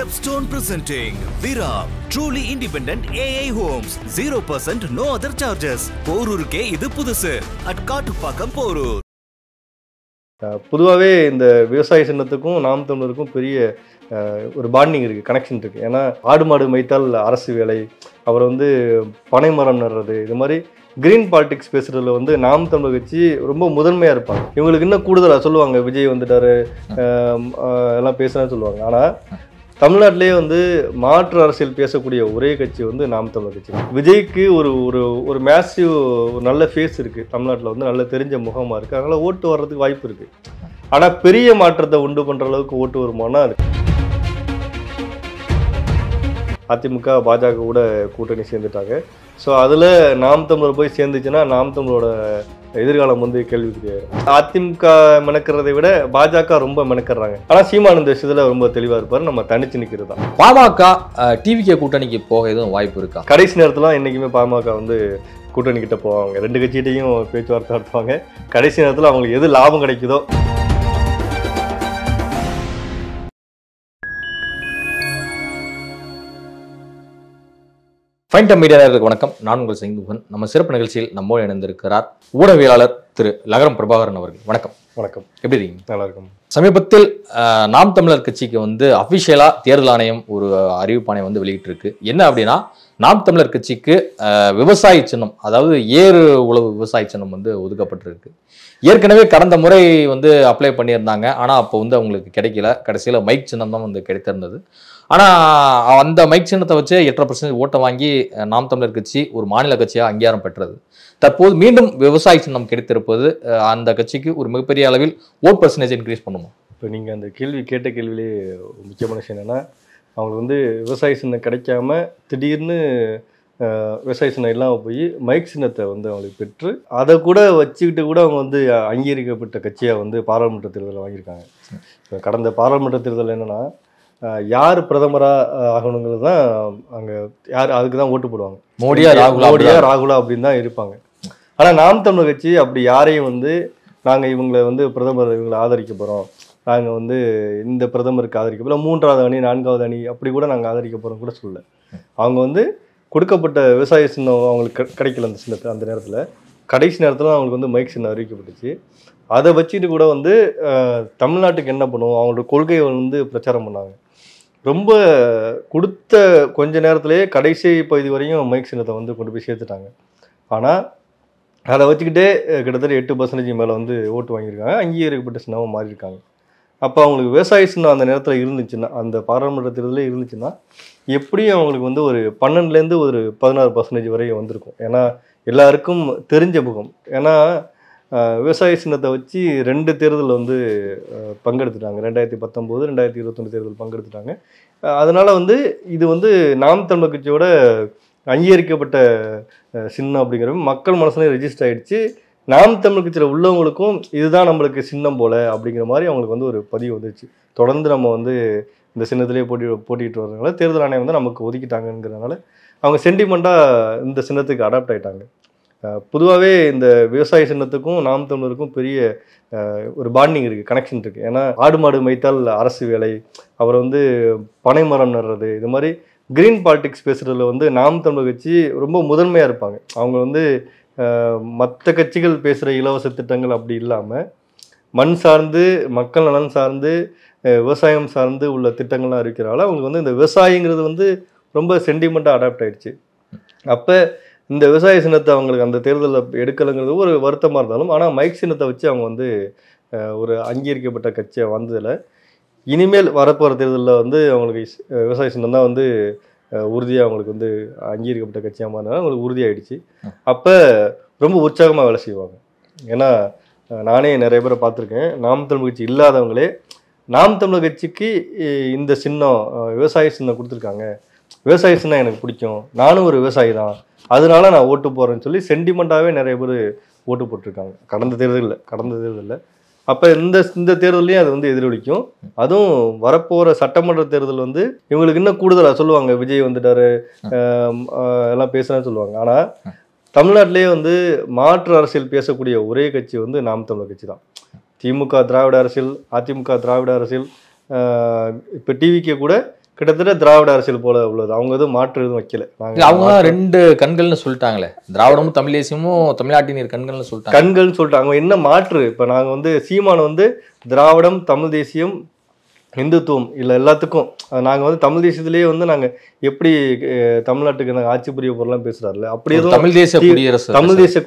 Stepstone presenting Vira, truly independent AI homes, 0% no other charges. போரூருக்கே இது புதுசு at Kattupakkam Porur. பொதுவாகவே இந்த விவசாய சின்னத்துக்கும் நாம் தமிழருக்கும் பெரிய ஒரு பாண்டிங் இருக்குது, கனெக்ஷன் இருக்குது. ஏன்னா ஆடு மாடு மேய்த்தால் அரசு வேலை, அவர் பனை மரம் நடுறது, இது மாதிரி கிரீன் பாலிடிக்ஸ் பேசுகிறதுல நாம் தமிழர் கட்சி ரொம்ப முதன்மையாக இருப்பாங்க. இவங்களுக்கு இன்னும் கூடுதலாக சொல்லுவாங்க, விஜய் வந்துட்டாரு எல்லாம் பேசுகிறான்னு சொல்லுவாங்க. ஆனால் தமிழ்நாட்டிலே மாற்று அரசியல் பேசக்கூடிய ஒரே கட்சி நாம் தமிழர் கட்சி தான். விஜய்க்கு ஒரு ஒரு ஒரு மேசிவ் ஒரு நல்ல ஃபேஸ் இருக்குது, தமிழ்நாட்டில் நல்ல தெரிஞ்ச முகமாக இருக்குது, அதனால் ஓட்டு வர்றதுக்கு வாய்ப்பு இருக்குது. ஆனால் பெரிய மாற்றத்தை உண்டு பண்ணுற அளவுக்கு ஓட்டு வருமானா அது அதிமுக பாஜக கூட கூட்டணி சேர்ந்துட்டாங்க. ஸோ அதில் நாம் தமிழர் போய் சேர்ந்துச்சுன்னா நாம் தமிழரோட எதிர்காலம் கேள்விக்குரியாயிரும். அதிமுக மெனக்கிறதை விட பாஜக ரொம்ப மெனக்கிறாங்க. ஆனால் சீமான் இந்த விஷயத்தில் ரொம்ப தெளிவாக இருப்பார், நம்ம தனிச்சு நிற்கிறது தான். பாமக டிவிகே கூட்டணிக்கு போக எதுவும் வாய்ப்பு இருக்கா? கடைசி நேரத்தில் என்றைக்குமே பாமக கூட்டணி கிட்ட போவாங்க, ரெண்டு கட்சிகிட்டையும் பேச்சுவார்த்தை நடத்துவாங்க. கடைசி நேரத்தில் அவங்களுக்கு எது லாபம் கிடைக்குதோ. ஃபைன் டைம் மீடியாளர்களுக்கு வணக்கம். நான் உங்கள் செங்குகன். நம்ம சிறப்பு நிகழ்ச்சியில் நம்மோடு இணைந்திருக்கிறார் ஊடகவியலாளர் திரு லகரம் பிரபாகரன் அவர்கள். வணக்கம். வணக்கம். எப்படி இருக்கீங்க? நல்லா இருக்கும். சமீபத்தில் நாம் தமிழர் கட்சிக்கு அஃபிஷியலா தேர்தல் ஆணையம் ஒரு அறிவிப்பானை வெளியிட்டிருக்கு. என்ன அப்படின்னா, நாம் தமிழர் கட்சிக்கு விவசாய சின்னம், அதாவது ஏறு உழவு விவசாய சின்னம் ஒதுக்கப்பட்டிருக்கு. ஏற்கனவே கடந்த முறை அப்ளை பண்ணியிருந்தாங்க, ஆனால் அப்போ அவங்களுக்கு கிடைக்கல. கடைசியில் மைக் சின்னம் தான் கிடைத்திருந்தது. ஆனால் அந்த மைக் சின்னத்தை வச்சு 8% ஓட்டை வாங்கி நாம் தமிழர் கட்சி ஒரு மாநில கட்சியாக அங்கீகாரம் பெற்றது. தற்போது மீண்டும் விவசாய சின்னம் கிடைத்திருப்பது அந்த கட்சிக்கு ஒரு மிகப்பெரிய அளவில் ஓட் பர்சன்டேஜ் இன்க்ரீஸ் பண்ணுமா? இப்போ நீங்கள் அந்த கேள்வி கேட்ட கேள்வியிலே முக்கியமான விஷயம் என்னென்னா, அவங்களுக்கு விவசாய சின்னம் கிடைக்காம திடீர்னு விவசாய சின்னம் இல்லாமல் போய் மைக் சின்னத்தை அவங்களுக்கு பெற்று அதை கூட வச்சுக்கிட்டு கூட அவங்க அங்கீகரிக்கப்பட்ட கட்சியாக பாராளுமன்ற தேர்தலில் வாங்கியிருக்காங்க. இப்போ கடந்த பாராளுமன்ற தேர்தல் என்னென்னா, யார் பிரதமராக ஆகணுங்கிறது தான் அங்கே யார் அதுக்கு தான் ஓட்டு போடுவாங்க. மோடியா ராகுலா அப்படின்னு தான் இருப்பாங்க. ஆனால் நாம் தமிழர் கட்சி அப்படி யாரையும் நாங்கள் இவங்களை பிரதமர் இவங்களை ஆதரிக்க போகிறோம், நாங்கள் இந்த பிரதமருக்கு ஆதரிக்க போகிறோம், 3வது அணி 4வது அணி அப்படி கூட நாங்கள் ஆதரிக்க போகிறோம் கூட சொல்லலை. அவங்க கொடுக்கப்பட்ட விவசாய சின்னம் அவங்களுக்கு கிடைக்கல. அந்த சின்னத்தை அந்த நேரத்தில் கடைசி நேரத்தில் அவங்களுக்கு மைக் சின்னம் அறிவிக்கப்பட்டுச்சு. அதை வச்சுட்டு கூட தமிழ்நாட்டுக்கு என்ன பண்ணுவோம் அவங்களோட கொள்கையை பிரச்சாரம் பண்ணாங்க. ரொம்ப கொடுத்த கொஞ்ச நேரத்திலேயே கடைசி பகுதி வரையும் மைக் சின்னத்தை கொண்டு போய் சேர்த்துட்டாங்க. ஆனால் அதை வச்சுக்கிட்டே கிட்டத்தட்ட 8% மேலே ஓட்டு வாங்கியிருக்காங்க, அங்கீகரிக்கப்பட்ட சின்னமாக மாறியிருக்காங்க. அப்போ அவங்களுக்கு விவசாய சின்னம் அந்த நேரத்தில் இருந்துச்சுன்னா, அந்த பாராளுமன்ற தேர்தலே இருந்துச்சுன்னா, எப்படியும் அவங்களுக்கு ஒரு 12லேருந்து ஒரு 16% வரை வந்திருக்கும். ஏன்னா எல்லாருக்கும் தெரிஞ்ச முகம். ஏன்னா விவசாய சின்னத்தை வச்சு 2 தேர்தல் பங்கெடுத்துட்டாங்க. 2019, 2021 தேர்தல் பங்கெடுத்துட்டாங்க. அதனால் இது நாம் தமிழர் கட்சியோட அங்கீகரிக்கப்பட்ட சின்னம் அப்படிங்கிற மக்கள் மனசுல ரெஜிஸ்டர் ஆகிடுச்சு. நாம் தமிழர் கட்சியில் உள்ளவங்களுக்கும் இதுதான் நம்மளுக்கு சின்னம் போல் அப்படிங்கிற மாதிரி அவங்களுக்கு ஒரு பதிவு வந்துருச்சு. தொடர்ந்து நம்ம இந்த சின்னத்திலே போட்டிட்டு வர்றதுனால தேர்தல் ஆணையம் நமக்கு ஒதுக்கிட்டாங்கிறதுனால அவங்க சென்டிமெண்ட்டாக இந்த சின்னத்துக்கு அடாப்ட் ஆகிட்டாங்க. பொதுவாகவே இந்த விவசாய சின்னத்துக்கும் நாம் தமிழருக்கும் பெரிய ஒரு பாண்டிங் இருக்குது, கனெக்ஷன் இருக்குது. ஏன்னா ஆடு மாடு மேய்த்தால் அரசு வேலை, அவர் பனை மரம் நடுறது, இது மாதிரி கிரீன் பாலிடிக்ஸ் பேசுகிறதுல நாம் தமிழர் கட்சி ரொம்ப முதன்மையாக இருப்பாங்க. அவங்க மற்ற கட்சிகள் பேசுகிற இலவச திட்டங்கள் அப்படி இல்லாமல் மண் சார்ந்து மக்கள் நலன் சார்ந்து விவசாயம் சார்ந்து உள்ள திட்டங்கள்லாம் இருக்கிறனால அவங்களுக்கு இந்த விவசாயிங்கிறது ரொம்ப சென்டிமெண்ட்டாக அடாப்ட் ஆகிடுச்சு. அப்போ இந்த விவசாய சின்னத்தை அவங்களுக்கு அந்த தேர்தலில் எடுக்கலைங்கிறது ஒரு வருத்தமாக இருந்தாலும், ஆனால் மைக் சின்னத்தை வச்சு அவங்க ஒரு அங்கீகரிக்கப்பட்ட கட்சியாக வந்ததில் இனிமேல் வரப்போகிற தேர்தலில் அவங்களுக்கு விவசாய சின்னம் தான் உறுதியாக அவங்களுக்கு அங்கீகரிக்கப்பட்ட கட்சியாக மாறினாலும் அவங்களுக்கு உறுதியாகிடுச்சு. அப்போ ரொம்ப உற்சாகமாக வேலை செய்வாங்க. ஏன்னா நானே நிறைய பேரை பார்த்துருக்கேன், நாம் தமிழர் கட்சி இல்லாதவங்களே நாம் தமிழர் கட்சிக்கு இந்த சின்னம் விவசாய சின்னம் கொடுத்துருக்காங்க, விவசாய சின்னம் எனக்கு பிடிக்கும், நானும் ஒரு விவசாயி தான், அதனால நான் ஓட்டு போகிறேன்னு சொல்லி சென்டிமெண்ட்டாகவே நிறைய பேர் ஓட்டு போட்டிருக்காங்க கடந்த தேர்தலில். அப்போ இந்த தேர்தலையும் அது எதிரொலிக்கும். அதுவும் வரப்போகிற சட்டமன்ற தேர்தல் இவங்களுக்கு இன்னும் கூடுதலாக சொல்லுவாங்க, விஜய் வந்துட்டாரு எல்லாம் பேசுகிறான்னு சொல்லுவாங்க. ஆனால் தமிழ்நாட்டிலே மாற்று அரசியல் பேசக்கூடிய ஒரே கட்சி நாம் தமிழர் கட்சி தான். திமுக திராவிட அரசியல், அதிமுக திராவிட அரசியல், இப்போ டிவிக்கே கூட கிட்டத்தட்ட திராவிட அரசியல் போல உள்ளது. அவங்க எதுவும் மாற்று எதுவும் வைக்கல. அவங்க தான் 2 கண்கள்னு சொல்லிட்டாங்களே, திராவிடமும் தமிழ் தேசியமும் தமிழ்நாட்டின் 2 கண்கள்னு சொல்லிட்டாங்க. கண்கள்னு சொல்லிட்டாங்க. அவங்க என்ன மாற்று? இப்போ நாங்கள் வந்து சீமான் வந்து திராவிடம், தமிழ் தேசியம், இந்துத்துவம் இல்லை எல்லாத்துக்கும் நாங்கள் வந்து தமிழ் தேசியத்திலேயே வந்து நாங்கள் எப்படி தமிழ்நாட்டுக்கு நாங்கள் ஆட்சி புரிய போறலாம் பேசுறாருல, அப்படி எதுவும் தமிழ் தேசிய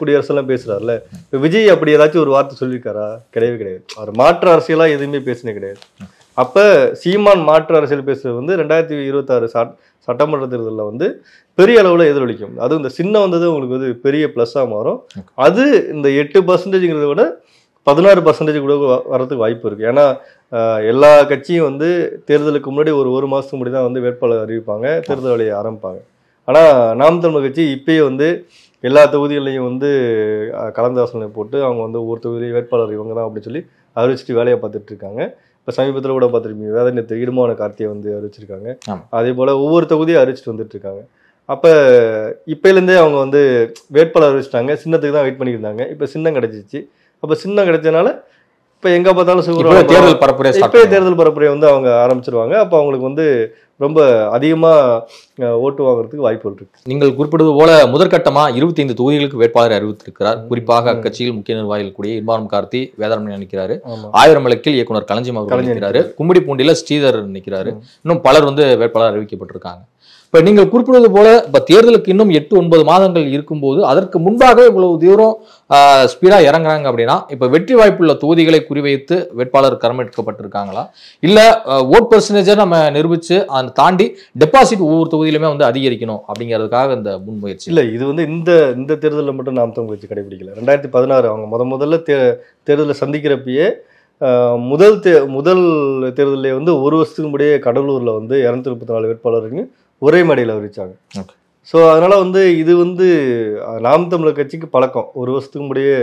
குடியரசு எல்லாம் பேசுறாருல. இப்போ விஜய் அப்படி ஏதாச்சும் ஒரு வார்த்தை சொல்லியிருக்காரா? கிடையவே கிடையாது. அவர் மாற்று அரசியலா எதுவுமே பேசினே கிடையாது. அப்ப சீமான் மாற்று அரசியல் பேசுறது வந்து 2026 சட்டமன்ற தேர்தலில் வந்து பெரிய அளவில் எதிரொலிக்கும். அதுவும் இந்த சின்ன வந்தது உங்களுக்கு வந்து பெரிய ப்ளஸ்ஸாக மாறும். அது இந்த 8%ங்கிறத விட 16% கூட வரதுக்கு வாய்ப்பு இருக்கு. ஏன்னா எல்லா கட்சியும் வந்து தேர்தலுக்கு முன்னாடி ஒரு மாதத்துக்கு முன்னாடி தான் வந்து வேட்பாளர் அறிவிப்பாங்க, தேர்தல் வேலையை ஆரம்பிப்பாங்க. ஆனால் நாம் தமிழர் கட்சி இப்பயே வந்து எல்லா தொகுதிகளையும் வந்து கலந்தாலோசனை போட்டு அவங்க வந்து ஒவ்வொரு தொகுதி வேட்பாளர் இவங்க தான் அப்படின்னு சொல்லி அறிவிச்சிட்டு வேலையை பார்த்துட்டு இருக்காங்க. இப்போ சமீபத்தில் கூட பார்த்துருப்பீங்க, வேதனை இடுமான கார்த்தியை வந்து அறிவிச்சிருக்காங்க. அதே போல் ஒவ்வொரு தொகுதியும் அறிவிச்சிட்டு வந்துட்டு இருக்காங்க. அப்போ இப்போலேருந்தே அவங்க வந்து வேட்பாளர் அறிவிச்சிட்டாங்க, சின்னத்துக்கு தான் வெயிட் பண்ணியிருந்தாங்க. இப்போ சின்னம் கிடைச்சிச்சு. அப்போ சின்னம் கிடைச்சதுனால இப்போ எங்கே பார்த்தாலும் தேர்தல் பரப்புரையை வந்து அவங்க ஆரம்பிச்சிருவாங்க. அப்போ அவங்களுக்கு வந்து ரொம்ப அதிகமாக ஓட்டு வாங்குறதுக்கு வாய்ப்புகள் இருக்கு. நீங்கள் குறிப்பிடுவது போல முதற்கட்டமாக 25 தொகுதிகளுக்கு வேட்பாளர் அறிவித்திருக்கிறார். குறிப்பாக அக்கட்சியில் முக்கிய நிர்வாகிகள் கூடிய இன்பாரம் கார்த்தி வேதாரண்யம் நிற்கிறாரு, 1000 விளக்கில் இயக்குனர் களஞ்சியம் அவர்கள் நிற்கிறாரு, கும்மிடிப்பூண்டியில் ஸ்ரீதர் நிற்கிறாரு, இன்னும் பலர் வந்து வேட்பாளர் அறிவிக்கப்பட்டிருக்காங்க. இப்போ நீங்கள் குறிப்பிடுவது போல இப்போ தேர்தலுக்கு இன்னும் 8-9 மாதங்கள் இருக்கும்போது அதற்கு முன்பாக இவ்வளவு தூரம் ஸ்பீடாக இறங்குறாங்க அப்படின்னா இப்போ வெற்றி வாய்ப்புள்ள தொகுதிகளை குறிவைத்து வேட்பாளர் களமெடுக்கப்பட்டிருக்காங்களா, இல்லை ஓட் பெர்சன்டேஜை நம்ம நிரூபித்து அதை தாண்டி டெபாசிட் ஒவ்வொரு தொகுதியிலுமே வந்து அதிகரிக்கணும் அப்படிங்கிறதுக்காக இந்த முன்முயற்சி? இல்லை, இது வந்து இந்த தேர்தலில் மட்டும் நாம் தமிழ் கட்சி கடைபிடிக்கல. 2016 அவங்க முதல்ல தேர்தலை சந்திக்கிறப்பயே முதல் தேர்தலே வந்து ஒரு வருஷத்துக்கு முன்னாடியே கடலூரில் வந்து 234 வேட்பாளர்கள் ஒரே மேடையில் அறிவிச்சாங்க. ஸோ அதனால் வந்து இது வந்து நாம் தமிழர் கட்சிக்கு பழக்கம். ஒரு வருஷத்துக்கு முன்னாடியே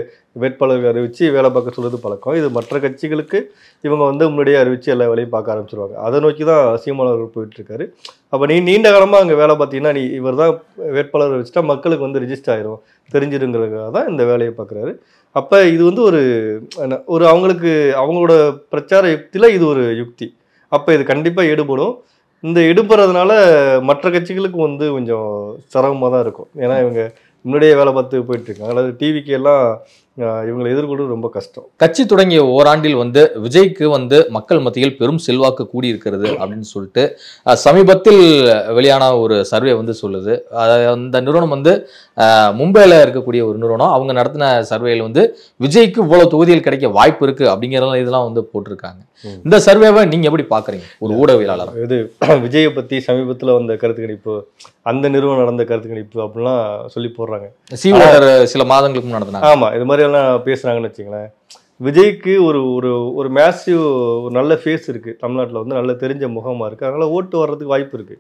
வேட்பாளர்கள் அறிவித்து வேலை பார்க்க சொல்கிறது பழக்கம். இது மற்ற கட்சிகளுக்கு இவங்க வந்து முன்னாடியே அறிவித்து எல்லா வேலையும் பார்க்க ஆரம்பிச்சிருவாங்க. அதை நோக்கி தான் சீமானவர்கள் போயிட்டுருக்காரு. அப்போ நீண்ட காலமாக அங்கே வேலை பார்த்தீங்கன்னா இவர் தான் வேட்பாளர் அறிவிச்சிட்டா மக்களுக்கு வந்து ரிஜிஸ்டர் ஆயிரும் தெரிஞ்சிருங்கிறதுக்காக தான் இந்த வேலையை பார்க்குறாரு. அப்போ இது வந்து ஒரு அவங்களுக்கு அவங்களோட பிரச்சார யுக்தியில் இது ஒரு யுக்தி. அப்போ இது கண்டிப்பாக ஈடுபடும். இந்த ஈடுபடுறதுனால மற்ற கட்சிகளுக்கு வந்து கொஞ்சம் சிரமமாக தான் இருக்கும். ஏன்னா இவங்க முன்னாடியே வேலை பார்த்து போயிட்டு இருக்காங்க. அதாவது டிவிக்கு எல்லாம் இவங்களை எதிர்கொள்வது ரொம்ப கஷ்டம். கட்சி தொடங்கிய ஓராண்டில் வந்து விஜய்க்கு வந்து மக்கள் மத்தியில் பெரும் செல்வாக்கு கூடியிருக்கிறது அப்படின்னு சொல்லிட்டு சமீபத்தில் வெளியான ஒரு சர்வே வந்து சொல்லுது. அந்த நிறுவனம் வந்து மும்பையில் இருக்கக்கூடிய ஒரு நிறுவனம். அவங்க நடத்தின சர்வேயில் வந்து விஜய்க்கு இவ்வளவு தொகுதிகள் கிடைக்க வாய்ப்பு இருக்கு அப்படிங்கிறதெல்லாம் இதெல்லாம் வந்து போட்டிருக்காங்க. இந்த சர்வேவை நீங்க எப்படி பாக்குறீங்க ஒரு ஊடகவியலாளர்? இது விஜயை பத்தி சமீபத்தில் வந்த கருத்து கணிப்பு, அந்த நிறுவனம் நடந்த கருத்து கணிப்பு அப்படிலாம் சொல்லி போடுறாங்க. சில மாதங்களுக்கு நடத்தினாங்க. ஆமா, இது மாதிரி எல்லாம் பேசுறாங்கன்னு வச்சுங்களேன். விஜய்க்கு ஒரு மேசிவ் ஒரு நல்ல ஃபேஸ் இருக்கு தமிழ்நாட்டில், வந்து நல்ல தெரிஞ்ச முகமா இருக்கு. அதனால ஓட்டு வர்றதுக்கு வாய்ப்பு இருக்கு.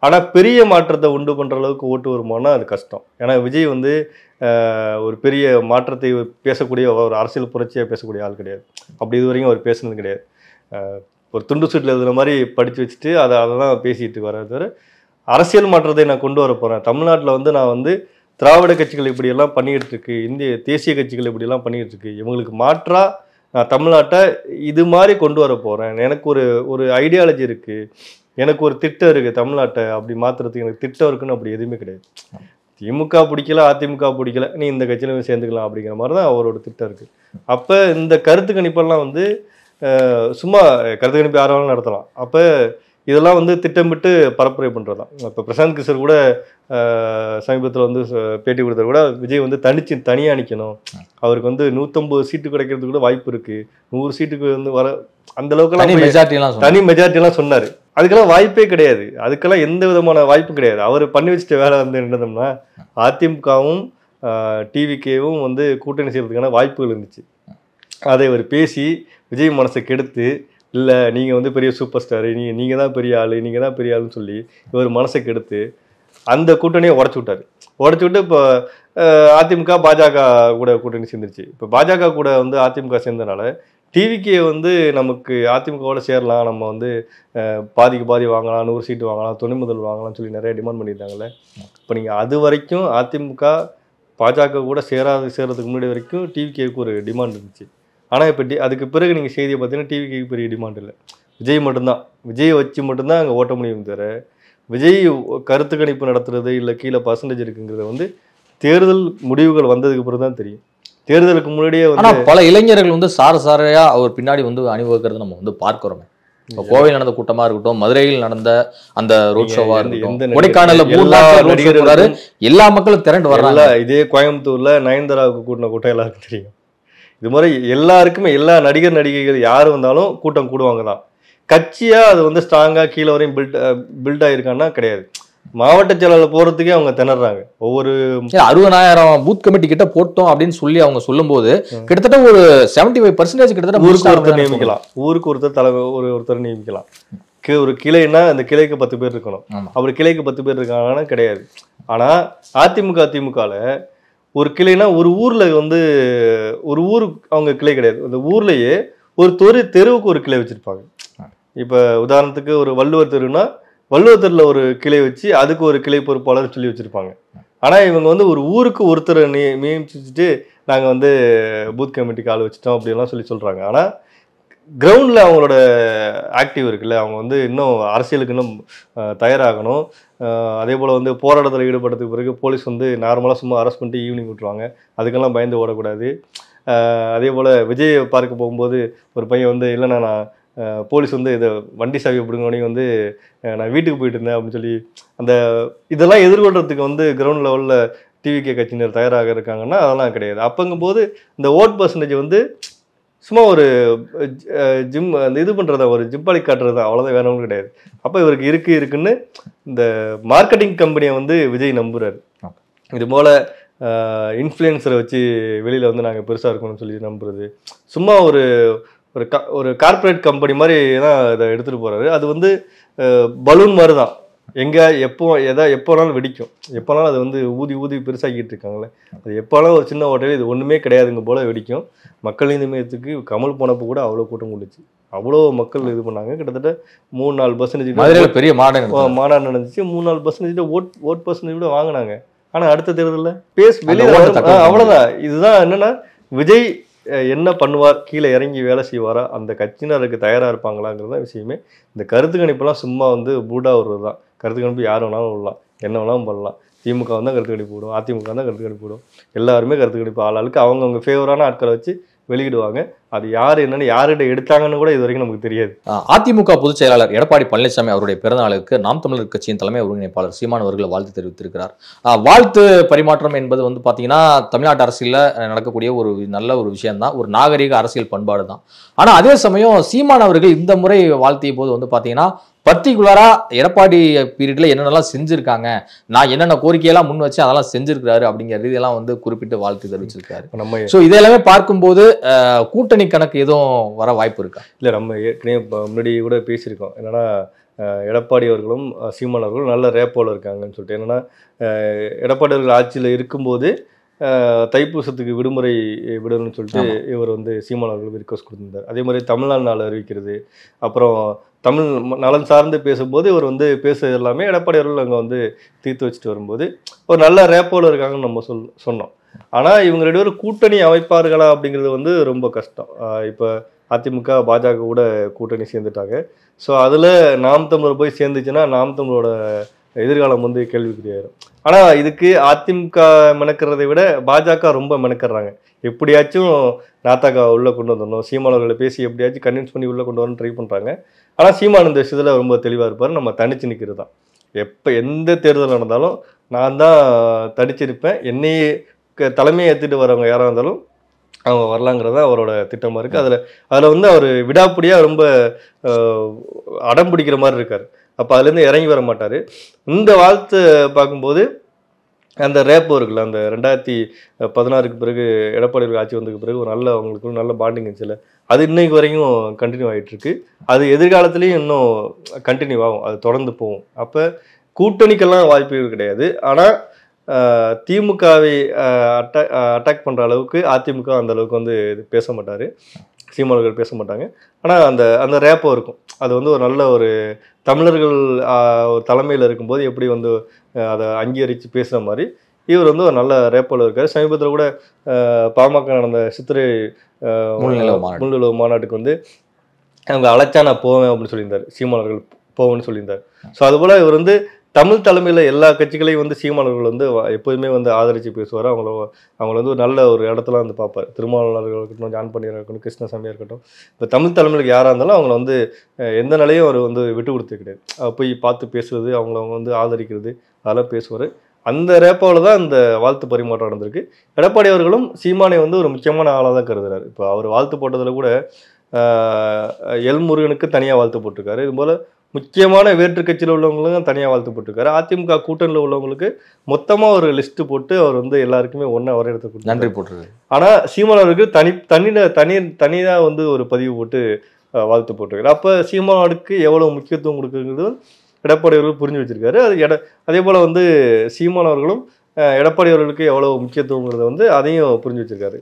ஆனா பெரிய மாற்றத்தை உண்டு பண்ற அளவுக்கு ஓட்டு வருமானா அது கஷ்டம். ஏன்னா விஜய் வந்து ஒரு பெரிய மாற்றத்தை பேசக்கூடிய ஒரு அரசியல் புரட்சியாக பேசக்கூடிய ஆள் கிடையாது. அப்படி இது வரைக்கும் அவர் பேசுனது கிடையாது. ஒரு துண்டு சீட்டில் எழுதுற மாதிரி படித்து வச்சுட்டு அதை தான் பேசிட்டு வர்றது தவிர அரசியல் மாற்றத்தை நான் கொண்டு வர போகிறேன் தமிழ்நாட்டில் வந்து நான் வந்து திராவிட கட்சிகள் இப்படியெல்லாம் பண்ணிக்கிட்டு இருக்கு, இந்திய தேசிய கட்சிகள் இப்படியெல்லாம் பண்ணிக்கிட்டு இருக்கு, இவங்களுக்கு மாற்றா நான் தமிழ்நாட்டை இது மாதிரி கொண்டு வர போகிறேன், எனக்கு ஒரு ஐடியாலஜி இருக்குது, எனக்கு ஒரு திட்டம் இருக்குது தமிழ்நாட்டை அப்படி மாற்றுறதுக்கு எனக்கு திட்டம் இருக்குன்னு அப்படி எதுவுமே கிடையாது. திமுக பிடிக்கல, அதிமுக பிடிக்கல, நீ இந்த கட்சியில சேர்ந்துக்கலாம் அப்படிங்கிற மாதிரி தான் அவரோட திட்டம் இருக்குது. அப்போ இந்த கருத்து கணிப்பெல்லாம் வந்து சும்மா கருத்து கணிப்பு யாராலும் நடத்தலாம். அப்போ இதெல்லாம் வந்து திட்டமிட்டு பரப்புரை பண்ணுறது தான். இப்போ பிரசாந்த் கிஷோர் கூட சமீபத்தில் வந்து பேட்டி கொடுத்தது கூட விஜய் வந்து தனியாக நிற்கணும், அவருக்கு வந்து 150 சீட்டு கிடைக்கிறதுக்கு கூட வாய்ப்பு இருக்குது, 100 சீட்டுக்கு வந்து வர அந்த அளவுக்குலாம் தனி மெஜாரிட்டிலாம் சொன்னார். அதுக்கெல்லாம் வாய்ப்பே கிடையாது. அதுக்கெல்லாம் எந்த விதமான வாய்ப்பும் கிடையாது. அவர் பண்ணி வச்சுட்ட வேலை வந்து என்னதுன்னா அதிமுகவும் டிவிகேவும் வந்து கூட்டணி செய்யறதுக்கான வாய்ப்புகள் இருந்துச்சு. அதை அவர் பேசி விஜய் மனசை கெடுத்து, இல்லை நீங்கள் வந்து பெரிய சூப்பர் ஸ்டாரு, நீங்கள் தான் பெரிய ஆள், நீங்கள் தான் பெரிய ஆளுன்னு சொல்லி இவர் மனசை கெடுத்து அந்த கூட்டணியை உடச்சி விட்டு இப்போ அதிமுக பாஜக கூட கூட்டணி சேர்ந்துருச்சு. இப்போ பாஜக கூட வந்து அதிமுக சேர்ந்தனால டிவிக்கே வந்து நமக்கு அதிமுகவோட சேரலாம், நம்ம வந்து பாதிக்கு பாதி வாங்கலாம், 100 சீட்டு வாங்கலாம், துணை முதல் வாங்கலாம்னு சொல்லி நிறைய டிமாண்ட் பண்ணியிருந்தாங்கல்ல. இப்போ நீங்கள் அது வரைக்கும் அதிமுக பாஜக கூட சேர்றதுக்கு முன்னாடி வரைக்கும் டிவிகேவுக்கு ஒரு டிமாண்ட் இருந்துச்சு. ஆனால் இப்போ அதுக்கு பிறகு நீங்கள் செய்தியை பார்த்தீங்கன்னா டிவிகேக்கு பெரிய டிமாண்ட் இல்லை. விஜய் மட்டும்தான். விஜயை வச்சு மட்டும்தான் அங்கே ஓட்ட முடியும் தவிர விஜய் கருத்து கணிப்பு நடத்துறது இல்லை கீழே பர்சன்டேஜ் இருக்குங்கிறத வந்து தேர்தல் முடிவுகள் வந்ததுக்கு அப்புறம் தான் தெரியும். தேர்தலுக்கு முன்னாடியே ஆனா பல இளைஞர்கள் வந்து சாரையா அவர் பின்னாடி வந்து அணிவகுக்கிறது நம்ம வந்து பார்க்கிறோமே. கோவையில் நடந்த கூட்டமா இருக்கட்டும், மதுரையில் நடந்த அந்த ரோட் ஷோவா இருக்கட்டும், கொடைக்கானல்ல எல்லா மக்களும் திரண்டு வரல. இதே கோயம்புத்தூர்ல நயன்தாராவுக்கு கூட்டின கூட்டம் எல்லாருக்கும் தெரியும். இது மாதிரி எல்லாருக்குமே எல்லா நடிகர் நடிகைகள் யாரு வந்தாலும் கூட்டம் கூடுவாங்க தான். கட்சியா அது வந்து ஸ்ட்ராங்கா கீழே வரையும் பில்ட் ஆயிருக்கான்னா கிடையாது. மாவட்ட செயலாளர் போறதுக்கே அவங்க திணறாங்க. ஒவ்வொரு 60,000 பூத் கமிட்டி கிட்ட போட்டோம் அப்படின்னு சொல்லி அவங்க சொல்லும் போது கிட்டத்தட்ட ஒரு 75% கிட்டத்தட்ட ஊருக்கு ஒருத்தர் நியமிக்கலாம். ஊருக்கு ஒருத்தர் ஒருத்தர் நியமிக்கலாம். ஒரு கிளைன்னா அந்த கிளைக்கு 10 பேர் இருக்கணும். அப்படி கிளைக்கு 10 பேர் இருக்காங்கன்னா கிடையாது. ஆனா திமுகல ஒரு கிளைனா ஒரு ஊர்ல வந்து ஒரு ஊருக்கு அவங்க கிளை கிடையாது. அந்த ஊர்லயே ஒரு தெருவுக்கு ஒரு கிளை வச்சிருப்பாங்க. இப்ப உதாரணத்துக்கு ஒரு வள்ளுவர் தெருன்னா வள்ளுவர் தெருல ஒரு கிளை வச்சு அதுக்கு ஒரு கிளை பொறுப்பாளர் சொல்லி வச்சிருப்பாங்க. ஆனா இவங்க வந்து ஒரு ஊருக்கு ஒருத்தரை நியமிச்சுட்டு நாங்க வந்து பூத் கமிட்டிக்கு ஆள் வச்சுட்டோம் அப்படின்லாம் சொல்றாங்க. ஆனா கிரவுண்ட்ல அவங்களோட ஆக்டிவ் இருக்குல்ல, அவங்க வந்து இன்னும் அரசியலுக்கு இன்னும் தயாராகணும். அதே போல் வந்து போராட்டத்தில் ஈடுபடுறதுக்கு பிறகு போலீஸ் வந்து நார்மலாக சும்மா அரெஸ்ட் பண்ணிட்டு ஈவினிங் விட்டுருவாங்க. அதுக்கெல்லாம் பயந்து ஓடக்கூடாது. அதே போல் விஜயை பார்க்க போகும்போது ஒரு பையன் வந்து இல்லைண்ணா நான் போலீஸ் வந்து இதை வண்டி சாவி பிடுங்கோனே வந்து நான் வீட்டுக்கு போயிட்டு இருந்தேன் அப்படின்னு சொல்லி அந்த இதெல்லாம் எதிர்கொள்றதுக்கு வந்து கிரவுண்ட் லெவலில் டிவிகே கட்சியினர் தயாராக இருக்காங்கன்னா அதெல்லாம் கிடையாது. அப்பங்கும்போது இந்த ஓட் பர்சன்டேஜ் வந்து சும்மா ஒரு ஜிம் அந்த இது பண்ணுறதா ஒரு ஜிம்பாலி காட்டுறது தான், அவ்வளோதான், வேற ஒன்றும் கிடையாது. அப்போ இவருக்கு இருக்குன்னு இந்த மார்க்கெட்டிங் கம்பெனியை வந்து விஜய் நம்புறாரு. இது போல் இன்ஃப்ளூயன்சரை வச்சு வெளியில் வந்து நாங்கள் பெருசாக இருக்கணும்னு சொல்லி நம்புறது, சும்மா ஒரு கார்பரேட் கம்பெனி மாதிரி தான் இதை எடுத்துகிட்டு போகிறாரு. அது வந்து பலூன் மாதிரி தான், எங்கே எப்போனாலும் வெடிக்கும், எப்போனாலும் அது வந்து ஊதி பெருசாக்கிட்டு இருக்காங்களே, அது எப்போனாலும் ஒரு சின்ன ஹோட்டல் இது ஒன்றுமே கிடையாதுங்க போல் வெடிக்கும். மக்கள் நீதி மையத்துக்கு கமல் போனப்போ கூட அவ்வளோ கூட்டம் கூடிச்சு, அவ்வளோ மக்கள் இது பண்ணாங்க. கிட்டத்தட்ட 3-4% பெரிய மாநாடு நடந்துச்சு. 3-4% ஓட் பர்சன்டேஜ் கூட வாங்கினாங்க. ஆனால் அடுத்த தேர்தலில் வெளியே அவ்வளோதான். இதுதான் என்னன்னா விஜய் என்ன பண்ணுவார், கீழே இறங்கி வேலை செய்வாரா, அந்த கட்சியினருக்கு தயாராக இருப்பாங்களாங்கிறது தான் விஷயமே. இந்த கருத்து கணிப்பெல்லாம் சும்மா வந்து பூடா வருவது தான். கருத்து கணிப்பு யார் வேணாலும் விடலாம், என்ன வேணாலும் பண்ணலாம். திமுக தான் கருத்து கணிப்பு விடும், அதிமுக தான் கருத்து கணிப்பு விடும். எல்லாருமே கருத்து கணிப்பு ஆளாளுக்கு அவங்கவுங்க ஃபேவரான ஆட்களை வச்சு வெளியிடுவாங்க. அது யார் என்னன்னு யார்கிட்ட எடுத்தாங்கன்னு கூட இது வரைக்கும் நமக்கு தெரியாது. அதிமுக பொதுச் செயலாளர் எடப்பாடி பழனிசாமி அவருடைய பிறந்தநாளுக்கு நாம் தமிழர் கட்சியின் தலைமை ஒருங்கிணைப்பாளர் சீமான் அவர்கள் வாழ்த்து தெரிவித்திருக்கிறார். வாழ்த்து பரிமாற்றம் என்பது வந்து பார்த்தீங்கன்னா தமிழ்நாட்டு அரசியலில் நடக்கக்கூடிய ஒரு நல்ல ஒரு விஷயம்தான், ஒரு நாகரிக அரசியல் பண்பாடு தான். ஆனால் அதே சமயம் சீமான் அவர்கள் இந்த முறை வாழ்த்திய போது வந்து பார்த்தீங்கன்னா பர்டிகுலரா எடப்பாடி பீரியட்ல என்னென்னலாம் செஞ்சிருக்காங்க, நான் என்னென்ன கோரிக்கையெல்லாம் முன் வச்சு அதெல்லாம் செஞ்சிருக்காரு அப்படிங்கிற ரீதியெல்லாம் வந்து குறிப்பிட்டு வாழ்த்து தெரிவிச்சிருக்காரு. ஸோ இதெல்லாமே பார்க்கும்போது கூட்டணி கணக்கு எதுவும் வர வாய்ப்பு இருக்கா? இல்லை, நம்ம ஏற்கனவே முன்னாடி கூட பேசியிருக்கோம். என்னன்னா எடப்பாடி அவர்களும் சீமான் அவர்களும் நல்ல ரேப்போல இருக்காங்கன்னு சொல்லிட்டு. என்னன்னா எடப்பாடி அவர்கள் ஆட்சியில் இருக்கும்போது தைப்பூசத்துக்கு விடுமுறை விடணும்னு சொல்லிட்டு இவர் வந்து சீமான் அவர்கள் ரிக்வஸ்ட் கொடுத்திருந்தார். அதே மாதிரி தமிழ்நாடு நாள் அறிவிக்கிறது, அப்புறம் தமிழ் நலன் சார்ந்து பேசும்போது இவர் வந்து பேசுறது எல்லாமே எடப்பாடி அவர்கள் அங்கே வந்து தீர்த்து வச்சுட்டு வரும்போது ஒரு நல்ல ரேப்போல இருக்காங்கன்னு நம்ம சொன்னோம். ஆனால் இவங்க 2 பேரும் கூட்டணி அமைப்பார்களா அப்படிங்கிறது வந்து ரொம்ப கஷ்டம். இப்போ அதிமுக பாஜக கூட கூட்டணி சேர்ந்துட்டாங்க. ஸோ அதில் நாம் தமிழர் போய் சேர்ந்துச்சுன்னா நாம் தமிழரோட எதிர்காலம் வந்து கேள்விக்குறியாயிரும். ஆனால் இதுக்கு அதிமுக மெனக்கிறதை விட பாஜக ரொம்ப மெனக்கிறாங்க. எப்படியாச்சும் நாத்தாக்கா உள்ளே கொண்டு வந்துடணும், சீமானவர்களை பேசி எப்படியாச்சும் கன்வின்ஸ் பண்ணி உள்ளே கொண்டு வரணும்னு ட்ரை பண்ணுறாங்க. ஆனால் சீமான் இந்த விஷயத்தில் ரொம்ப தெளிவாக இருப்பார். நம்ம தனிச்சு நிற்கிறது தான், எப்போ எந்த தேர்தல் நடந்தாலும் நான் தான் தடிச்சிருப்பேன், என்னையே தலைமையை ஏற்றிட்டு வரவங்க யாராக இருந்தாலும் அவங்க வரலாங்கிறத அவரோட திட்டமாக இருக்குது. அதில் வந்து அவர் விடாப்பிடியாக ரொம்ப அடம் பிடிக்கிற மாதிரி இருக்கார். அப்போ அதுலேருந்து இறங்கி வர மாட்டார். இந்த வாழ்த்து பார்க்கும்போது அந்த ரேப்போ இருக்குல்ல, அந்த 2016க்கு பிறகு எடப்பாடி ஆட்சி வந்ததுக்கு பிறகு ஒரு நல்ல அவங்களுக்கு நல்ல பாண்டிங் இருந்துச்சுல்ல, அது இன்னைக்கு வரைக்கும் கண்டினியூ ஆகிட்டு இருக்கு. அது எதிர்காலத்துலேயும் இன்னும் கண்டினியூ ஆகும், அது தொடர்ந்து போகும். அப்போ கூட்டணிக்கெல்லாம் வாய்ப்புகள் கிடையாது. ஆனால் திமுகவை அட்டாக் பண்ணுற அளவுக்கு அதிமுக அந்த அளவுக்கு வந்து பேச மாட்டார், சீமானவர்கள் பேச மாட்டாங்க. ஆனால் அந்த ரேப்போ இருக்கும். அது வந்து ஒரு நல்ல ஒரு தமிழர்கள் தலைமையில் இருக்கும்போது எப்படி வந்து அதை அங்கீகரித்து பேசுகிற மாதிரி இவர் வந்து ஒரு நல்ல ரேப்போல இருக்கார். சமீபத்தில் கூட பாமக நடந்த சித்திரை முன்னிலவு மாநாட்டுக்கு வந்து அவங்க அழைச்சா நான் போவேன் அப்படின்னு சொல்லியிருந்தார். சீமானவர்கள் போவேன்னு சொல்லியிருந்தார். ஸோ அதுபோல் இவர் வந்து தமிழ் தலைமையில் எல்லா கட்சிகளையும் வந்து சீமானவர்கள் வந்து எப்போதுமே வந்து ஆதரித்து பேசுவார். அவங்கள வந்து ஒரு நல்ல ஒரு இடத்துல வந்து பார்ப்பார். திருமாவளவர்கள் இருக்கட்டும், ஜான் பாண்டியராக இருக்கட்டும், கிருஷ்ணசாமியாக இருக்கட்டும், இப்போ தமிழ் தலைமையிலுக்கு யாராக இருந்தாலும் அவங்கள வந்து எந்த நிலையும் அவர் வந்து விட்டு கொடுத்து கிடையாது. போய் பார்த்து பேசுறது, அவங்க வந்து ஆதரிக்கிறது, அதெல்லாம் பேசுவார். அந்த ரேப்பாவில் தான் இந்த வாழ்த்து பரிமாற்றம் நடந்திருக்கு. எடப்பாடி அவர்களும் சீமானை வந்து ஒரு முக்கியமான ஆளாக தான் கருதுறாரு. இப்போ அவர் வாழ்த்து போட்டதில் கூட எல் முருகனுக்கு தனியாக வாழ்த்து போட்டிருக்காரு. இதுபோல் முக்கியமான வேற்று கட்சியில் உள்ளவங்களுக்கும் தனியாக வாழ்த்து போட்டிருக்காரு. அதிமுக கூட்டணியில் உள்ளவங்களுக்கு மொத்தமாக ஒரு லிஸ்ட்டு போட்டு அவர் வந்து எல்லாருக்குமே ஒன்றா ஒரே இடத்த கொடுத்து நன்றி போட்டிருக்காரு. ஆனால் சீமானவருக்கு தனியாக வந்து ஒரு பதிவு போட்டு வாழ்த்து போட்டிருக்காரு. அப்போ சீமானுக்கு எவ்வளோ முக்கியத்துவம் கொடுக்குறது எடப்பாடி அவர்கள் புரிஞ்சு வச்சிருக்காரு. அதே போல் வந்து சீமானவர்களும் எடப்பாடி அவர்களுக்கு எவ்வளோ முக்கியத்துவங்கிறத வந்து அதையும் புரிஞ்சு வச்சிருக்காரு.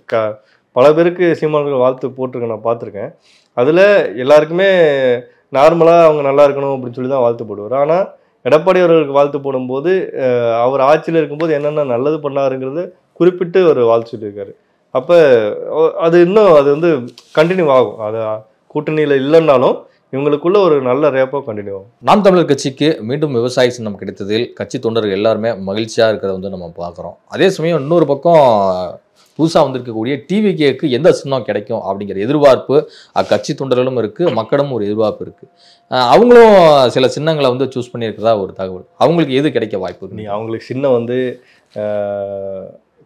பல பேருக்கு சீமானவர்கள் வாழ்த்து போட்டிருக்கேன், நான் பார்த்துருக்கேன். அதில் எல்லாருக்குமே நார்மலாக அவங்க நல்லா இருக்கணும் அப்படின்னு சொல்லி தான் வாழ்த்து போடுவார். ஆனால் எடப்பாடி அவர்களுக்கு வாழ்த்து போடும்போது அவர் ஆட்சியில் இருக்கும்போது என்னென்ன நல்லது பண்ணாருங்கிறத குறிப்பிட்டு ஒரு வாழ்த்து சொல்லியிருக்காரு. அப்போ அது வந்து கண்டினியூ ஆகும். அது கூட்டணியில் இல்லைன்னாலும் இவங்களுக்குள்ள ஒரு நல்ல ரேப்பாக கண்டினியூ ஆகும். நாம் தமிழர் கட்சிக்கு மீண்டும் விவசாய சின்னம் கிடைத்ததில் கட்சி தொண்டர்கள் எல்லாருமே மகிழ்ச்சியாக இருக்கிறத வந்து நம்ம பார்க்குறோம். அதே சமயம் இன்னொரு பக்கம் புதுசாக வந்திருக்கக்கூடிய டிவிகேக்கு எந்த சின்னம் கிடைக்கும் அப்படிங்கிற எதிர்பார்ப்பு கட்சி தொண்டர்களும் இருக்குது, மக்களும் ஒரு எதிர்பார்ப்பு இருக்குது. அவங்களும் சில சின்னங்களை வந்து சூஸ் பண்ணியிருக்கிறதா ஒரு தகவல். அவங்களுக்கு எது கிடைக்க வாய்ப்பு இருக்கு? அவங்களுக்கு சின்னம் வந்து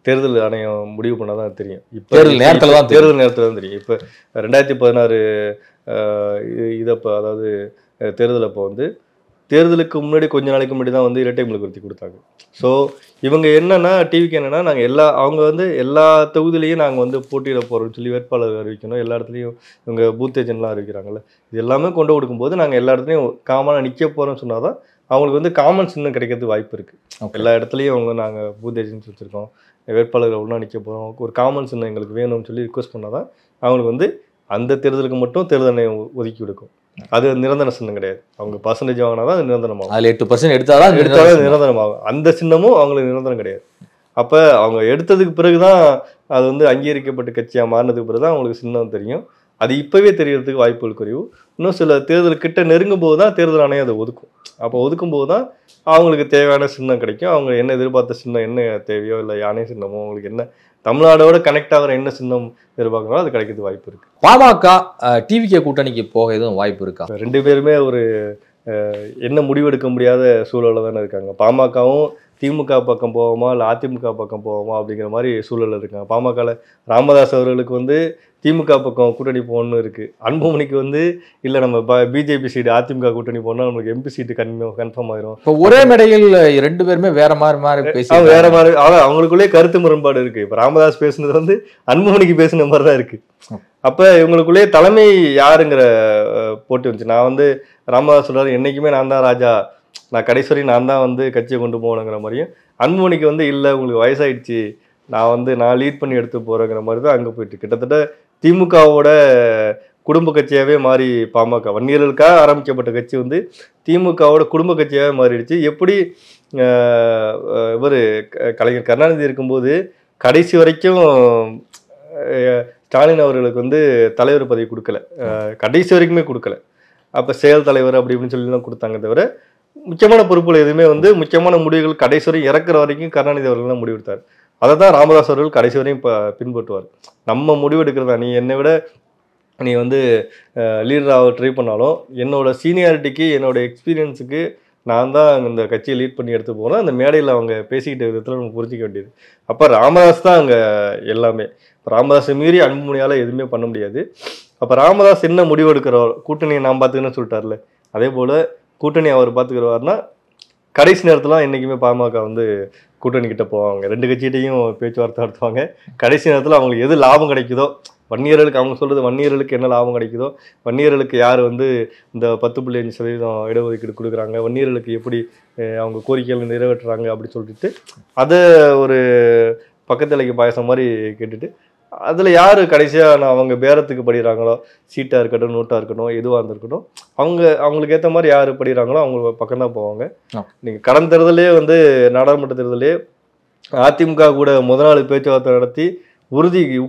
தேர்தல் ஆணையம் முடிவு பண்ணால் தான் தெரியும். இப்போ தேர்தல் நேரத்தில் தான் தெரியும். இப்போ 2016 இதப்போ அதாவது தேர்தல் அப்போ வந்து தேர்தலுக்கு முன்னாடி கொஞ்ச நாளைக்கு முன்னாடி தான் வந்து இரட்டை மெழுகுவர்த்தி கொடுத்தாங்க. ஸோ இவங்க என்னன்னா டிவிக்கு என்னன்னா நாங்கள் அவங்க வந்து எல்லா தொகுதியிலையும் நாங்கள் வந்து போட்டியிட போகிறோம்னு சொல்லி வேட்பாளர் அறிவிக்கணும். எல்லா இடத்துலையும் இவங்க பூத் ஏஜென்ட்லாம் அறிவிக்கிறாங்கல்ல, இது எல்லாமே கொண்டு கொடுக்கும்போது நாங்கள் எல்லா இடத்துலையும் காமனாக நிற்க போகிறோம்னு சொன்னால் தான் அவங்களுக்கு வந்து காமன் சின்னம் கிடைக்கிறதுக்கு வாய்ப்பு இருக்குது. எல்லா இடத்துலையும் அவங்க நாங்கள் பூத் ஏஜென்ட்ஸ் வச்சுருக்கோம், வேட்பாளர்கள் ஒன்றா நிற்க போகிறோம், ஒரு காமன் சின்னம் எங்களுக்கு வேணும்னு சொல்லி ரிக்வஸ்ட் பண்ணால் தான் அவங்களுக்கு வந்து அந்த தேர்தலுக்கு மட்டும் தேர்தல் ஆணையம் ஒதுக்கி கொடுக்கும். அது நிரந்தர சின்னம் கிடையாது. அவங்க பர்சன்டேஜ் வாங்கினா தான் அது நிரந்தரமாகும். அதில் 8% எடுத்தாதான் நிரந்தரமாகும். அந்த சின்னமும் அவங்களுக்கு நிரந்தரம் கிடையாது. அப்போ அவங்க எடுத்ததுக்கு பிறகு தான் அது வந்து அங்கீகரிக்கப்பட்ட கட்சியாக மாறினதுக்கு பிறகு தான் அவங்களுக்கு சின்னம் தெரியும். அது இப்போவே தெரியறதுக்கு வாய்ப்புகள் குறைவு. இன்னும் சில தேர்தல் கிட்ட நெருங்கும் போது தான் தேர்தல் ஆணையம் அதை ஒதுக்கும். அப்போ ஒதுக்கும் போது தான் அவங்களுக்கு தேவையான சின்னம் கிடைக்கும். அவங்க என்ன எதிர்பார்த்த சின்னம் என்ன தேவையோ இல்லை யானை சின்னமோ அவங்களுக்கு என்ன தமிழ்நாடோட கனெக்ட் ஆகிற என்ன சின்னம் எதிர்பார்க்கணும் அது கிடைக்கிறதுக்கு வாய்ப்பு இருக்கு. பாமக டிவிகே கூட்டணிக்கு போக எதுவும் வாய்ப்பு இருக்கா? ரெண்டு பேருமே ஒரு என்ன முடிவெடுக்க முடியாத சூழலில் தானே இருக்காங்க. பாமகவும் திமுக பக்கம் போவோமா இல்லை அதிமுக பக்கம் போவோமா அப்படிங்கிற மாதிரி சூழலில் இருக்காங்க. பாமகவில் ராமதாஸ் அவர்களுக்கு வந்து திமுக பக்கம் கூட்டணி போகணும்னு இருக்குது. அன்புமணிக்கு வந்து இல்லை நம்ம பிஜேபி சீட்டு அதிமுக கூட்டணி போனால் நமக்கு எம்பி சீட்டு கன்ஃபார்ம் ஆயிரும். இப்போ ஒரே மேடையில் ரெண்டு பேருமே வேற மாதிரி பேசி வேற மாதிரி அவங்களுக்குள்ளே கருத்து முரண்பாடு இருக்குது. இப்போ ராமதாஸ் பேசுனது வந்து அன்புமணிக்கு பேசுன மாதிரி தான் இருக்குது. அப்போ இவங்களுக்குள்ளேயே தலைமை யாருங்கிற போட்டி வந்துச்சு. நான் வந்து ராமதாஸ் சொல்கிறாரு என்றைக்குமே நான் தான் ராஜா, நான் கடைசி வரையும் நான் தான் வந்து கட்சியை கொண்டு போகணுங்கிற மாதிரியும், அன்புமணிக்கு வந்து இல்லை உங்களுக்கு வயசாயிடுச்சு நான் லீட் பண்ணி எடுத்து போகிறேங்கிற மாதிரி தான் அங்கே போயிட்டு கிட்டத்தட்ட திமுகவோட குடும்ப கட்சியாகவே மாறி பாமக வன்னியர்களுக்காக ஆரம்பிக்கப்பட்ட கட்சி வந்து திமுகவோட குடும்ப கட்சியாகவே மாறிடுச்சு. எப்படி இவர் கலைஞர் கருணாநிதி இருக்கும்போது கடைசி வரைக்கும் ஸ்டாலின் அவர்களுக்கு வந்து தலைவர் பதவி கொடுக்கல, கடைசி வரைக்குமே கொடுக்கல. அப்போ செயல் தலைவர் அப்படி இப்படின்னு சொல்லி தான் கொடுத்தாங்க தவிர முக்கியமான பொறுப்புகள் எதுவுமே வந்து முக்கியமான முடிவுகள் கடைசி வரைக்கும் இறக்குற வரைக்கும் கருணாநிதி அவர்கள் தான் முடிவெடுத்தார். அதை தான் ராமதாஸ் அவர்கள் கடைசி வரையும் பின்பற்றுவார். நம்ம முடிவெடுக்கிறதா, நீ என்னை விட நீ வந்து லீடராக ட்ரை பண்ணாலும் என்னோட சீனியாரிட்டிக்கு என்னோட எக்ஸ்பீரியன்ஸுக்கு நான் தான் இந்த கட்சியை லீட் பண்ணி எடுத்து போகிறேன். அந்த மேடையில் அவங்க பேசிக்கிட்ட விதத்தில் நம்ம புரிஞ்சிக்க வேண்டியது. அப்போ ராமதாஸ் தான் அங்கே எல்லாமே. இப்போ ராமதாஸை மீறி அன்புமணியால் எதுவுமே பண்ண முடியாது. அப்போ ராமதாஸ் என்ன முடிவு எடுக்கிறோம், கூட்டணியை நான் பார்த்துக்கன்னு சொல்லிட்டார்ல, அதே போல் கூட்டணி அவர் பார்த்துக்கிறவார்னா கடைசி நேரத்தில் என்றைக்குமே பாமக வந்து கூட்டணி கிட்ட போவாங்க. ரெண்டு கட்சிகிட்டையும் பேச்சுவார்த்தை நடத்துவாங்க. கடைசி நேரத்தில் அவங்களுக்கு எது லாபம் கிடைக்குதோ, வன்னியர்களுக்கு அவங்க சொல்கிறது வன்னியர்களுக்கு என்ன லாபம் கிடைக்குதோ, வன்னியர்களுக்கு யார் வந்து இந்த 10.5% இடஒதுக்கீடு கொடுக்குறாங்க, வன்னியர்களுக்கு எப்படி அவங்க கோரிக்கைகள் நிறைவேற்றுறாங்க அப்படின்னு சொல்லிட்டு அதை ஒரு பக்கத்தலைக்கு பாயசம் மாதிரி கேட்டுட்டு அதில் யார் கடைசியாக அவங்க பேரத்துக்கு படிக்கிறாங்களோ, சீட்டாக இருக்கட்டும் நோட்டாக இருக்கட்டும் எதுவாக இருந்திருக்கட்டும், அவங்களுக்கு ஏற்ற மாதிரி யார் படிக்கிறாங்களோ அவங்க பக்கம்தான் போவாங்க. நீங்கள் கடந்த தேர்தலே வந்து நாடாளுமன்ற தேர்தலே அதிமுக கூட முதல் நாள் பேச்சுவார்த்தை நடத்தி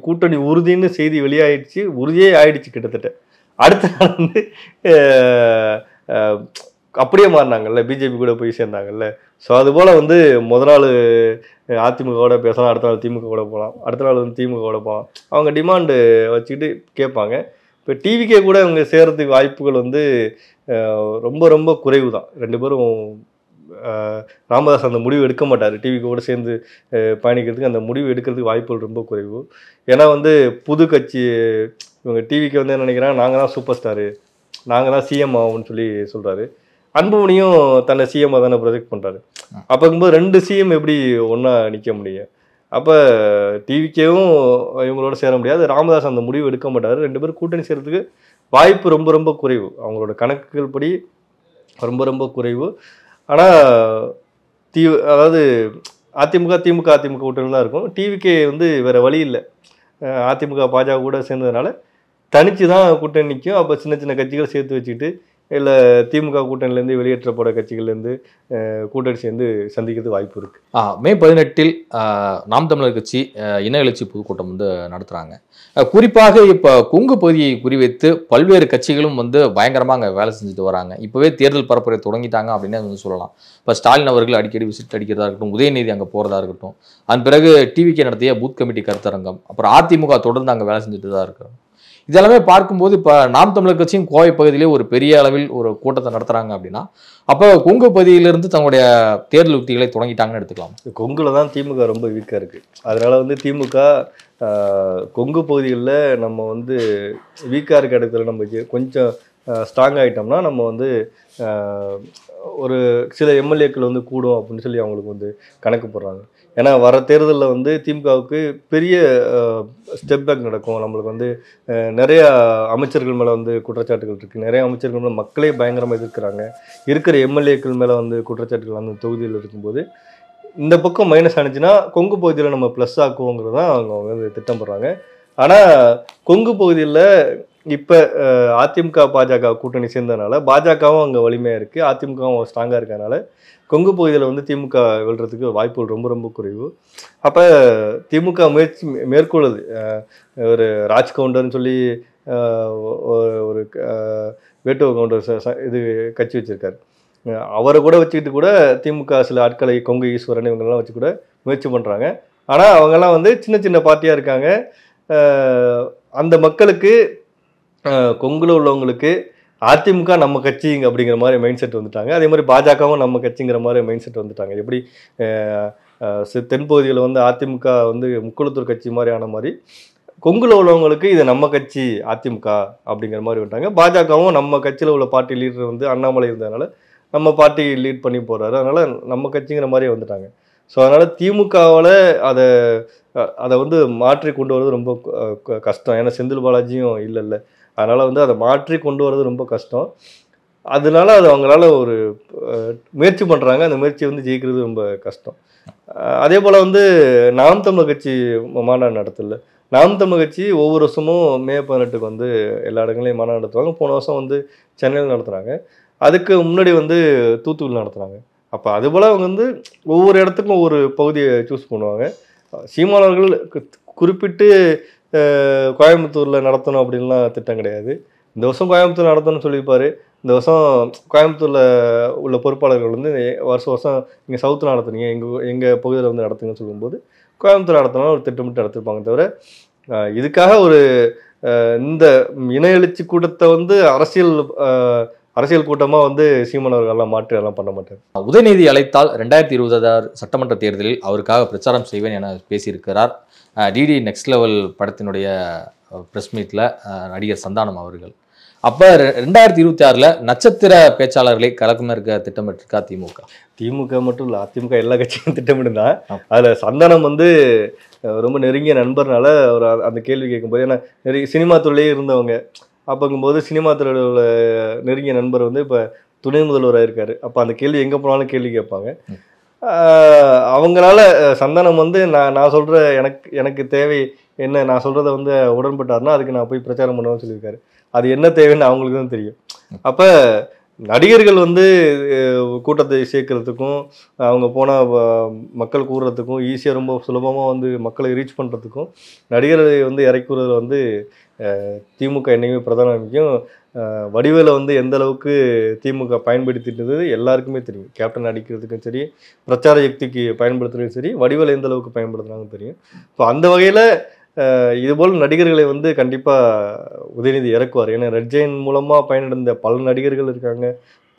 கூட்டணி உறுதின்னு செய்தி வெளியாயிடுச்சு, உறுதியே ஆயிடுச்சு கிட்டத்தட்ட. அடுத்த நாள் வந்து அப்படியே மாறினாங்கல்ல, பிஜேபி கூட போய் சேர்ந்தாங்கல்ல. ஸோ அதுபோல் வந்து முதல் நாள் அதிமுகவோட பேசலாம், அடுத்த நாள் திமுக கூட போகலாம், அடுத்த நாள் வந்து திமுக கூட போகலாம். அவங்க டிமாண்டு வச்சுக்கிட்டு கேட்பாங்க. இப்போ டிவிக்கே கூட அவங்க சேர்றதுக்கு வாய்ப்புகள் வந்து ரொம்ப ரொம்ப குறைவு தான். 2 பேரும் ராமதாஸ் அந்த முடிவு எடுக்க மாட்டார். டிவிக்கு கூட சேர்ந்து பயணிக்கிறதுக்கு அந்த முடிவு எடுக்கிறதுக்கு வாய்ப்புகள் ரொம்ப குறைவு. ஏன்னா வந்து புது கட்சி இவங்க டிவிக்கு வந்து என்ன நினைக்கிறாங்க, நாங்கள் தான் சூப்பர் ஸ்டாரு, நாங்கள் தான் சிஎம் ஆகும்னு சொல்லி சொல்கிறாரு. அன்புமணியும் தன்னை சிஎம்மாக தானே ப்ரொஜெக்ட் பண்ணுறாரு. அப்போங்கும்போது 2 சிஎம் எப்படி ஒன்றா நிற்க முடியும்? அப்போ டிவிக்கேவும் இவங்களோட சேர முடியாது. ராமதாஸ் அந்த முடிவு எடுக்க மாட்டார். 2 பேரும் கூட்டணி சேர்றதுக்கு வாய்ப்பு ரொம்ப ரொம்ப குறைவு. அவங்களோட கணக்குகள் படி ரொம்ப ரொம்ப குறைவு. ஆனால் அதாவது அதிமுக திமுக கூட்டணி தான் இருக்கும். டிவிக்கே வந்து வேறு வழி இல்லை. அதிமுக பாஜக கூட சேர்ந்ததுனால தனிச்சு தான் கூட்டணி நிற்கும். அப்போ சின்ன சின்ன கட்சிகள் சேர்த்து வச்சுக்கிட்டு இல்லை திமுக கூட்டணிலேருந்து வெளியேற்றப்பட கட்சிகள்லேருந்து கூட்டணி சேர்ந்து சந்திக்கிறது வாய்ப்பு இருக்குது. மே 18 நாம் தமிழர் கட்சி இன எழுச்சி பொதுக்கூட்டம் வந்து நடத்துகிறாங்க. குறிப்பாக இப்போ கொங்கு பகுதியை குறிவைத்து பல்வேறு கட்சிகளும் வந்து பயங்கரமாக அங்கே வேலை செஞ்சுட்டு வராங்க. இப்போவே தேர்தல் பரப்புரை தொடங்கிட்டாங்க அப்படின்னு வந்து சொல்லலாம். இப்போ ஸ்டாலின் அவர்கள் அடிக்கடி விசிட் அடிக்கிறதா இருக்கட்டும், உதயநிதி அங்கே போகிறதா இருக்கட்டும், அதன் பிறகு டிவிக்கு நடத்திய பூத் கமிட்டி கருத்தரங்கம், அப்புறம் அதிமுக தொடர்ந்து அங்கே வேலை செஞ்சுட்டு தான் இருக்கிறோம். இதெல்லாமே பார்க்கும்போது இப்போ நாம் தமிழர் கட்சியும் கோவை பகுதியிலே ஒரு பெரிய அளவில் ஒரு கூட்டத்தை நடத்துகிறாங்க அப்படின்னா, அப்போ கொங்கு பகுதியிலிருந்து தங்களுடைய தேர்தல் உத்திகளை தொடங்கிட்டாங்கன்னு எடுத்துக்கலாம். கொங்குல தான் திமுக ரொம்ப வீக்காக இருக்குது. அதனால வந்து திமுக கொங்கு பகுதிகளில் நம்ம வந்து வீக்காக இருக்க இடத்துல நம்ம கொஞ்சம் ஸ்ட்ராங் ஆகிட்டோம்னா நம்ம வந்து ஒரு சில எம்எல்ஏக்கள் வந்து கூடும் அப்படின்னு சொல்லி அவங்களுக்கு வந்து கணக்கு போடுறாங்க. ஏன்னா வர தேர்தலில் வந்து திமுகவுக்கு பெரிய ஸ்டெப் பேக் நடக்கும். நம்மளுக்கு வந்து நிறைய அமைச்சர்கள் மேலே வந்து குற்றச்சாட்டுகள் இருக்குது. நிறைய அமைச்சர்கள் மேலே மக்களே பயங்கரமாக எதிர்க்கிறாங்க. இருக்கிற எம்எல்ஏக்கள் மேலே வந்து குற்றச்சாட்டுகள் அந்த தொகுதியில் இருக்கும்போது இந்த பக்கம் மைனஸ் ஆனிச்சுன்னா கொங்கு பகுதியில் நம்ம ப்ளஸ் ஆக்குவோங்கிறது தான் அவங்க வந்து திட்டம் போடுறாங்க. ஆனால் கொங்கு பகுதியில் இப்போ அதிமுக பாஜக கூட்டணி சேர்ந்ததுனால பாஜகவும் அங்கே வலிமையாக இருக்குது, அதிமுகவும் ஸ்ட்ராங்காக இருக்கிறதுனால கொங்கு பகுதியில் வந்து திமுக வெல்றதுக்கு வாய்ப்புகள் ரொம்ப ரொம்ப குறைவு. அப்போ திமுக முயற்சி மேற்கொள்ளுது. ஒரு ராஜ் கவுண்டர்னு சொல்லி ஒரு வேட்டுவ கவுண்டர் இது கட்சி வச்சுருக்காரு. அவரை கூட வச்சுக்கிட்டு கூட திமுக சில ஆட்களை கொங்கு ஈஸ்வரன் இவங்கெல்லாம் வச்சு கூட முயற்சி பண்ணுறாங்க. ஆனால் அவங்கெல்லாம் வந்து சின்ன சின்ன பார்ட்டியாக இருக்காங்க. அந்த மக்களுக்கு கொங்குல உள்ளவங்களுக்கு அதிமுக நம்ம கட்சி அப்படிங்கிற மாதிரி மைண்ட் செட் வந்துட்டாங்க. அதே மாதிரி பாஜகவும் நம்ம கட்சிங்கிற மாதிரி மைண்ட் செட் வந்துட்டாங்க. எப்படி தென்பகுதியில் வந்து அதிமுக வந்து முக்குளத்தூர் கட்சி மாதிரி ஆன மாதிரி கொங்குல உள்ளவங்களுக்கு இது நம்ம கட்சி அதிமுக அப்படிங்கிற மாதிரி வந்துட்டாங்க. பாஜகவும் நம்ம கட்சியில் உள்ள பார்ட்டி லீடர் வந்து அண்ணாமலை இருந்ததுனால நம்ம பார்ட்டி லீட் பண்ணி போகிறாரு, அதனால் நம்ம கட்சிங்கிற மாதிரியே வந்துட்டாங்க. ஸோ அதனால் திமுகவில் அதை வந்து மாற்றி கொண்டு வரது ரொம்ப கஷ்டம். ஏன்னா செந்தில் பாலாஜியும் இல்லைல்ல, அதனால் வந்து அதை மாற்றி கொண்டு வரது ரொம்ப கஷ்டம். அதனால அது அவங்களால ஒரு முயற்சி பண்ணுறாங்க. அந்த முயற்சியை வந்து ஜெயிக்கிறது ரொம்ப கஷ்டம். அதே போல் வந்து நாம் தமிழர் கட்சி மாநாடு நடத்தல. நாம் தமிழர் கட்சி ஒவ்வொரு வருஷமும் மே 18க்கு வந்து எல்லா இடங்களையும் மாநாடு நடத்துவாங்க. போன வருஷம் வந்து சென்னையில் நடத்துகிறாங்க. அதுக்கு முன்னாடி வந்து தூத்துக்குடியில் நடத்துகிறாங்க. அப்போ அதுபோல் அவங்க வந்து ஒவ்வொரு இடத்துக்கும் ஒவ்வொரு பகுதியை சூஸ் பண்ணுவாங்க. சீமானவர்கள் குறிப்பிட்டு கோயம்புத்தூரில் நடத்தணும் அப்படின்லாம் திட்டம் கிடையாது. இந்த வருஷம் கோயம்புத்தூர் நடத்தணும்னு சொல்லியிருப்பார். இந்த வருஷம் கோயம்புத்தூரில் உள்ள பொறுப்பாளர்கள் வந்து வருஷம் இங்கே சவுத்தில் நடத்துனீங்க, எங்கள் பகுதியில் வந்து நடத்துங்கன்னு சொல்லும்போது கோயம்புத்தூர் நடத்தணும் ஒரு திட்டமிட்டு நடத்திருப்பாங்க. தவிர இதுக்காக ஒரு இந்த இன எழுச்சி கூட்டத்தை வந்து அரசியல் கூட்டமாக வந்து சீமானவர்கள்லாம் மாற்றி எல்லாம் பண்ண மாட்டார். உதயநிதி அழைத்தால் 2026 சட்டமன்ற தேர்தலில் அவருக்காக பிரச்சாரம் செய்வேன் என பேசியிருக்கிறார். டிடி நெக்ஸ்ட் லெவல் படத்தினுடைய ப்ரெஸ் மீட்டில் நடிகர் சந்தானம் அவர்கள். அப்போ 2026 நட்சத்திர பேச்சாளர்களை கலக்கமாக இருக்க திட்டமிட்டிருக்கா திமுக மட்டும் இல்லை, அதிமுக எல்லா கட்சியும் திட்டமிட்டுதான். அதில் சந்தானம் வந்து ரொம்ப நெருங்கிய நண்பர்னால ஒரு அந்த கேள்வி கேட்கும்போது, ஏன்னா நிறைய சினிமா துறையிலே இருந்தவங்க, அப்போங்கும்போது சினிமா துறையில் உள்ள நெருங்கிய நண்பர் வந்து இப்போ துணை முதல்வராக இருக்காரு. அப்போ அந்த கேள்வி எங்கே போனாலும் கேள்வி கேட்பாங்க. அவங்களால சந்தானம் வந்து நான் சொல்கிற எனக்கு தேவை என்ன, நான் சொல்கிறத வந்து உடன்பட்டாருன்னா அதுக்கு நான் போய் பிரச்சாரம் பண்ணுவேன்னு சொல்லியிருக்காரு. அது என்ன தேவைன்னு அவங்களுக்கு தான் தெரியும். அப்போ நடிகர்கள் வந்து கூட்டத்தை சேர்க்கறதுக்கும் அவங்க போன மக்கள் கூடுறதுக்கும் ஈஸியாக ரொம்ப சுலபமாக வந்து மக்களை ரீச் பண்ணுறதுக்கும் நடிகர்களை வந்து இறக்குறதுல வந்து திமுக என்னைக்குமே பிரதான முக்கியம். வடிவேலை வந்து எந்த அளவுக்கு திமுக பயன்படுத்திட்டது எல்லாருக்குமே தெரியும். கேப்டன் அடிக்கிறதுக்கும் சரி, பிரச்சார யுக்திக்கு பயன்படுத்துறதுக்கும் சரி, வடிவேலை எந்த அளவுக்கு பயன்படுத்துனாலும் தெரியும். ஸோ அந்த வகையில் இதுபோல் நடிகர்களை வந்து கண்டிப்பாக உதயநிதி இறக்குவார். ஏன்னா ரெட் ஜெயின் மூலமாக பயனடைந்த பல நடிகர்கள் இருக்காங்க,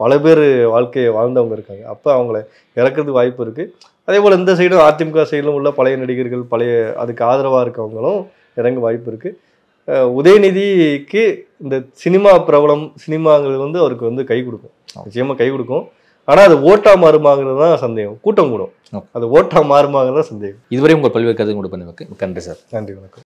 பல பேர் வாழ்க்கையை வாழ்ந்தவங்க இருக்காங்க. அப்போ அவங்கள இறக்குறதுக்கு வாய்ப்பு இருக்குது. அதே போல் இந்த சைடும் அதிமுக சைடிலும் உள்ள பழைய நடிகர்கள், பழைய அதுக்கு ஆதரவாக இருக்கவங்களும் இறங்க வாய்ப்பு இருக்குது. உதயநிதிக்கு இந்த சினிமா பிரபலம் சினிமாங்கிறது வந்து அவருக்கு வந்து கை கொடுக்கும், நிச்சயமாக கை கொடுக்கும். ஆனால் அது ஓட்டா மாறுமாங்கிறது தான் சந்தேகம். கூட்டம் கூடும், அது ஓட்டா மாறுமாங்கிறது தான் சந்தேகம். இதுவரை உங்கள் பல்வேறு கருத்து கொண்டு பண்ணி நன்றி சார். நன்றி, வணக்கம்.